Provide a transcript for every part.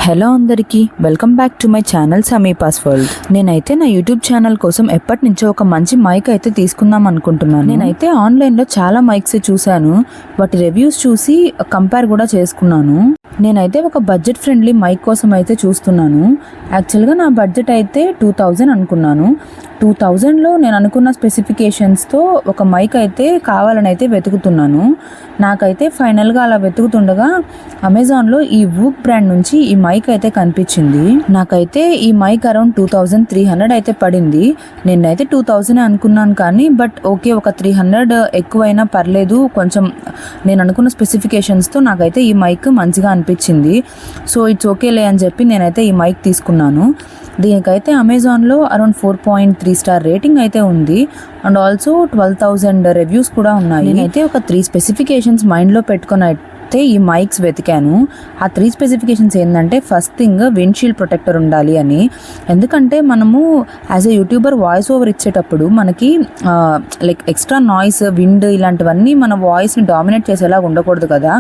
Hello అందరికీ welcome back to my channel Sameepa's world. నేనైతే నా యూట్యూబ్ ఛానల్ కోసం ఎప్పటి నుంచో ఒక మంచి మైక్ అయితే తీసుకుందాం అనుకుంటున్నాను. నేనైతే ఆన్లైన్లో చాలా మైక్స్ చూశాను, వాటి రివ్యూస్ చూసి కంపేర్ కూడా చేసుకున్నాను. నేనైతే ఒక బడ్జెట్ ఫ్రెండ్లీ మైక్ కోసం అయితే చూస్తున్నాను. యాక్చువల్గా నా బడ్జెట్ అయితే 2000 అనుకున్నాను. 2000లో నేను అనుకున్న స్పెసిఫికేషన్స్తో ఒక మైక్ అయితే కావాలని అయితే వెతుకుతున్నాను. నాకైతే ఫైనల్గా అలా వెతుకుతుండగా అమెజాన్లో ఈ వూక్ బ్రాండ్ నుంచి ఈ మైక్ అయితే కనిపించింది. నాకైతే ఈ మైక్ అరౌండ్ 2300 అయితే పడింది. నేనైతే 2000 అనుకున్నాను, కానీ బట్ ఓకే, ఒక 300 ఎక్కువైనా పర్లేదు, కొంచెం నేను అనుకున్న స్పెసిఫికేషన్స్తో నాకైతే ఈ మైక్ మంచిగా అనిపించింది. సో ఇట్స్ ఓకేలే అని చెప్పి నేనైతే ఈ మైక్ తీసుకున్నాను. దీనికైతే అమెజాన్లో అరౌండ్ 4.3 స్టార్ రేటింగ్ అయితే ఉంది అండ్ ఆల్సో 12,000 రివ్యూస్ కూడా ఉన్నాయి. నేనైతే ఒక 3 స్పెసిఫికేషన్స్ మైండ్లో పెట్టుకొని అయితే ఈ మైక్స్ వెతికాను. ఆ 3 స్పెసిఫికేషన్స్ ఏంటంటే, ఫస్ట్ థింగ్ విండ్షీల్డ్ ప్రొటెక్టర్ ఉండాలి అని. ఎందుకంటే మనము as a YouTuber voice over ఇచ్చేటప్పుడు మనకి లైక్ ఎక్స్ట్రా నాయిస్, విండ్ ఇలాంటివన్నీ మన వాయిస్ని డామినేట్ చేసేలా ఉండకూడదు కదా.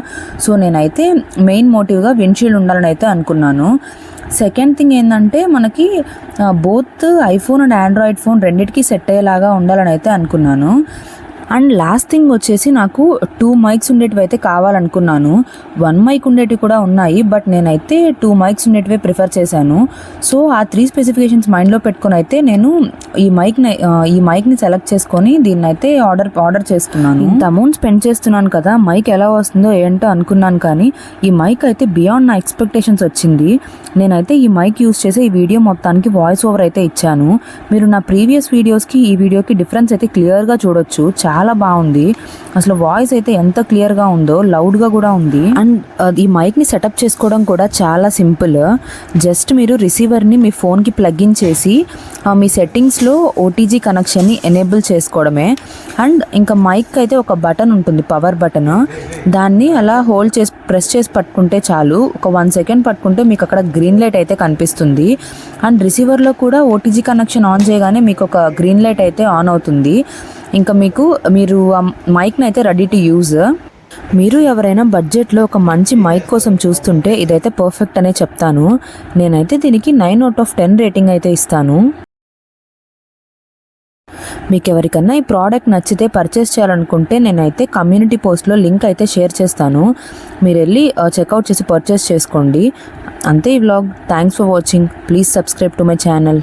సో నేనైతే మెయిన్ మోటివ్గా విండ్షీల్డ్ ఉండాలని అయితే అనుకున్నాను. సెకండ్ థింగ్ ఏంటంటే, మనకి both iPhone and Android phone రెండింటికి సెట్ అయ్యేలాగా ఉండాలని అయితే అనుకున్నాను. అండ్ లాస్ట్ థింగ్ వచ్చేసి, నాకు 2 మైక్స్ ఉండేటివి అయితే కావాలనుకున్నాను. 1 మైక్ ఉండేటివి కూడా ఉన్నాయి, బట్ నేనైతే 2 మైక్స్ ఉండేటివే ప్రిఫర్ చేశాను. సో ఆ 3 స్పెసిఫికేషన్స్ మైండ్లో పెట్టుకొని అయితే నేను ఈ మైక్ని సెలెక్ట్ చేసుకొని దీన్ని అయితే ఆర్డర్ చేసుకున్నాను. ఇంత అమౌంట్ స్పెండ్ చేస్తున్నాను కదా, మైక్ ఎలా వస్తుందో ఏంటో అనుకున్నాను, కానీ ఈ మైక్ అయితే బియాండ్ నా ఎక్స్పెక్టేషన్స్ వచ్చింది. నేనైతే ఈ మైక్ యూస్ చేసి ఈ వీడియో మొత్తానికి వాయిస్ ఓవర్ అయితే ఇచ్చాను. మీరు నా ప్రీవియస్ వీడియోస్కి ఈ వీడియోకి డిఫరెన్స్ అయితే క్లియర్గా చూడొచ్చు. చాలా బాగుంది అసలు, వాయిస్ అయితే ఎంత క్లియర్గా ఉందో, లౌడ్గా కూడా ఉంది. అండ్ ఈ మైక్ని సెటప్ చేసుకోవడం కూడా చాలా సింపుల్. జస్ట్ మీరు రిసీవర్ని మీ ఫోన్కి ప్లగ్ ఇన్ చేసి మీ సెట్టింగ్స్లో ఓటీజీ కనెక్షన్ని ఎనేబుల్ చేసుకోవడమే. అండ్ ఇంకా మైక్ అయితే ఒక బటన్ ఉంటుంది, పవర్ బటన్. దాన్ని అలా హోల్డ్ చేసి ప్రెస్ చేసి పట్టుకుంటే చాలు. ఒక 1 సెకండ్ పట్టుకుంటే మీకు అక్కడ గ్రీన్ లైట్ అయితే కనిపిస్తుంది. అండ్ రిసీవర్లో కూడా ఓటీజీ కనెక్షన్ ఆన్ చేయగానే మీకు ఒక గ్రీన్ లైట్ అయితే ఆన్ అవుతుంది. ఇంకా మీరు ఆ మైక్ని అయితే రెడీ టు యూజ్. మీరు ఎవరైనా బడ్జెట్లో ఒక మంచి మైక్ కోసం చూస్తుంటే ఇదైతే పర్ఫెక్ట్ అనే చెప్తాను. నేనైతే దీనికి 9/10 రేటింగ్ అయితే ఇస్తాను. మీకు ఎవరికన్నా ఈ ప్రోడక్ట్ నచ్చితే పర్చేస్ చేయాలనుకుంటే నేనైతే కమ్యూనిటీ పోస్ట్లో లింక్ అయితే షేర్ చేస్తాను. మీరు వెళ్ళి చెక్అవుట్ చేసి పర్చేస్ చేసుకోండి. అంతే ఈ vlog. Thanks for watching. Please subscribe to my channel.